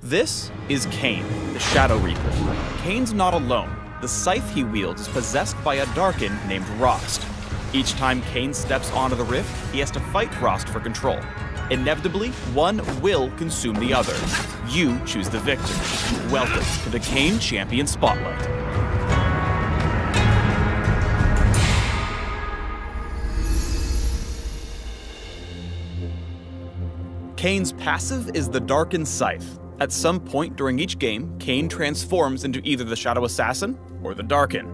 This is Kayn, the Shadow Reaper. Kayn's not alone. The scythe he wields is possessed by a Darkin named Rost. Each time Kayn steps onto the rift, he has to fight Rost for control. Inevitably, one will consume the other. You choose the victor. Welcome to the Kayn Champion Spotlight. Kayn's passive is the Darkin Scythe. At some point during each game, Kayn transforms into either the Shadow Assassin or the Darkin.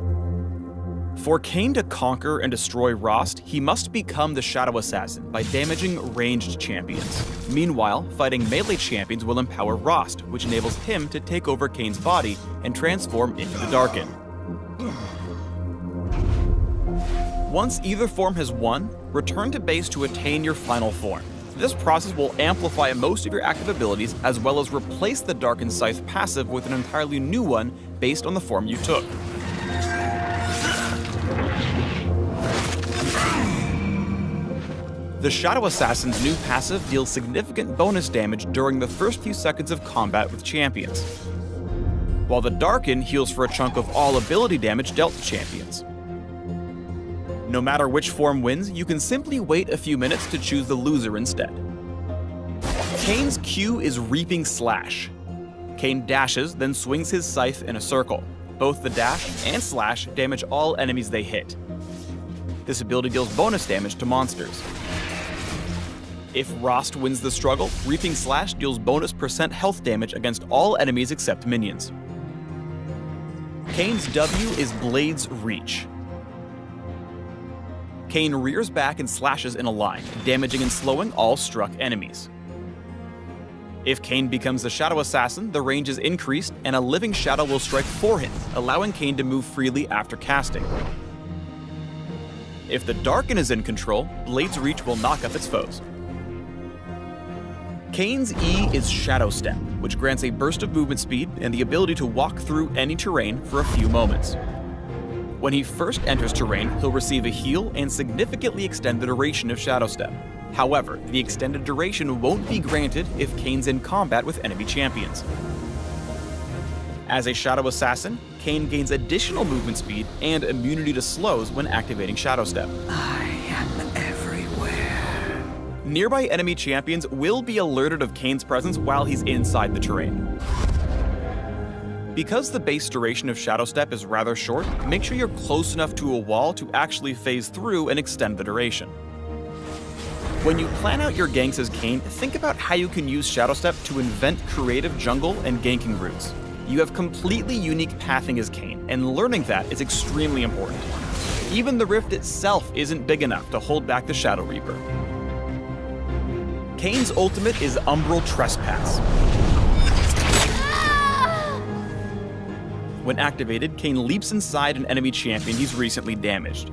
For Kayn to conquer and destroy Rost, he must become the Shadow Assassin by damaging ranged champions. Meanwhile, fighting melee champions will empower Rost, which enables him to take over Kayn's body and transform into the Darkin. Once either form has won, return to base to attain your final form. This process will amplify most of your active abilities, as well as replace the Darkin Scythe passive with an entirely new one based on the form you took. The Shadow Assassin's new passive deals significant bonus damage during the first few seconds of combat with champions, while the Darkin heals for a chunk of all ability damage dealt to champions. No matter which form wins, you can simply wait a few minutes to choose the loser instead. Kayn's Q is Reaping Slash. Kayn dashes, then swings his scythe in a circle. Both the dash and slash damage all enemies they hit. This ability deals bonus damage to monsters. If Rost wins the struggle, Reaping Slash deals bonus % health damage against all enemies except minions. Kayn's W is Blade's Reach. Kayn rears back and slashes in a line, damaging and slowing all struck enemies. If Kayn becomes the Shadow Assassin, the range is increased and a living shadow will strike for him, allowing Kayn to move freely after casting. If the Darkin is in control, Blade's Reach will knock up its foes. Kayn's E is Shadow Step, which grants a burst of movement speed and the ability to walk through any terrain for a few moments. When he first enters terrain, he'll receive a heal and significantly extend the duration of Shadow Step. However, the extended duration won't be granted if Kayn's in combat with enemy champions. As a Shadow Assassin, Kayn gains additional movement speed and immunity to slows when activating Shadow Step. I am everywhere. Nearby enemy champions will be alerted of Kayn's presence while he's inside the terrain. Because the base duration of Shadow Step is rather short, make sure you're close enough to a wall to actually phase through and extend the duration. When you plan out your ganks as Kayn, think about how you can use Shadow Step to invent creative jungle and ganking routes. You have completely unique pathing as Kayn, and learning that is extremely important. Even the rift itself isn't big enough to hold back the Shadow Reaper. Kayn's ultimate is Umbral Trespass. When activated, Kayn leaps inside an enemy champion he's recently damaged.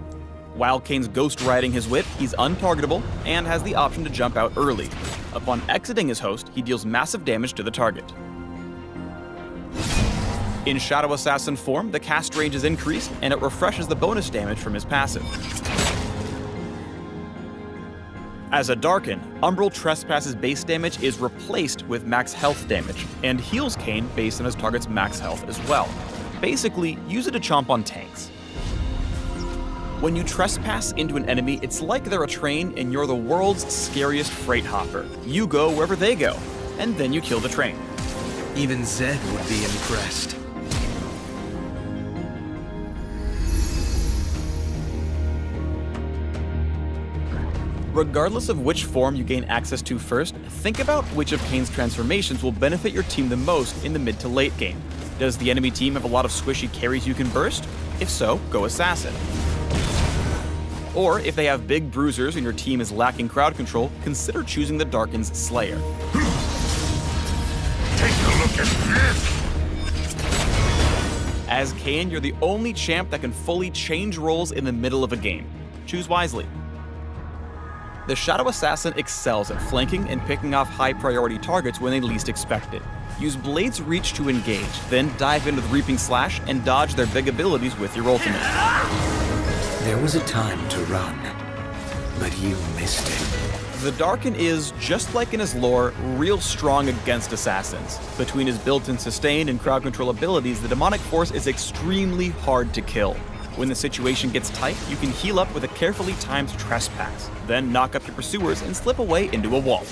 While Kayn's ghost riding his whip, he's untargetable and has the option to jump out early. Upon exiting his host, he deals massive damage to the target. In Shadow Assassin form, the cast range is increased and it refreshes the bonus damage from his passive. As a Darkin, Umbral Trespass's base damage is replaced with max health damage, and heals Kayn based on his target's max health as well. Basically, use it to chomp on tanks. When you trespass into an enemy, it's like they're a train and you're the world's scariest freight hopper. You go wherever they go, and then you kill the train. Even Zed would be impressed. Regardless of which form you gain access to first, think about which of Kayn's transformations will benefit your team the most in the mid to late game. Does the enemy team have a lot of squishy carries you can burst? If so, go Assassin. Or if they have big bruisers and your team is lacking crowd control, consider choosing the Darkin's Slayer. Take a look at this! As Kayn, you're the only champ that can fully change roles in the middle of a game. Choose wisely. The Shadow Assassin excels at flanking and picking off high-priority targets when they least expect it. Use Blade's Reach to engage, then dive into the Reaping Slash and dodge their big abilities with your ultimate. There was a time to run, but you missed it. The Darkin is, just like in his lore, real strong against assassins. Between his built-in sustain and crowd control abilities, the demonic force is extremely hard to kill. When the situation gets tight, you can heal up with a carefully timed trespass, then knock up your pursuers and slip away into a wall.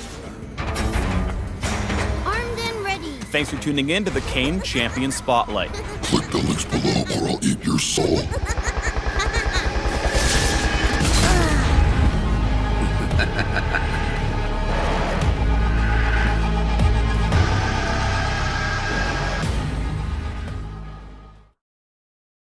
Armed and ready. Thanks for tuning in to the Kayn Champion Spotlight. Click the links below or I'll eat your soul. Ha ha ha!